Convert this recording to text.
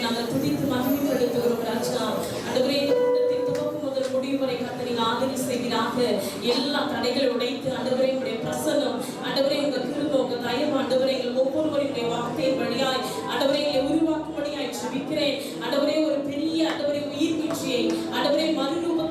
நாங்கள் துதித்து மகிமைப்படுத்துகிறோம் ராஜா. ஆண்டவரே இந்த கூட்டத்தின் துவக்கம் முதல் முடிவு வரை கர்த்தர் நீங்க ஆதரவு செய்வீராக. எல்லா தடைகளை உடைத்து ஆண்டவரே உங்களுடைய பிரசன்னம், ஆண்டவரே உங்க கிருபை, உங்க தயவு ஆண்டவரே எங்கள் ஒவ்வொருவருடைய வார்த்தையின் வழியாய் ஆண்டவரே உருவாக்கும்படியாய் ஜெபிக்கிறேன். ஆண்டவரே ஒரு பெரிய ஆண்டவரே உயிர் மீட்சியை ஆண்டவரே மறுரூப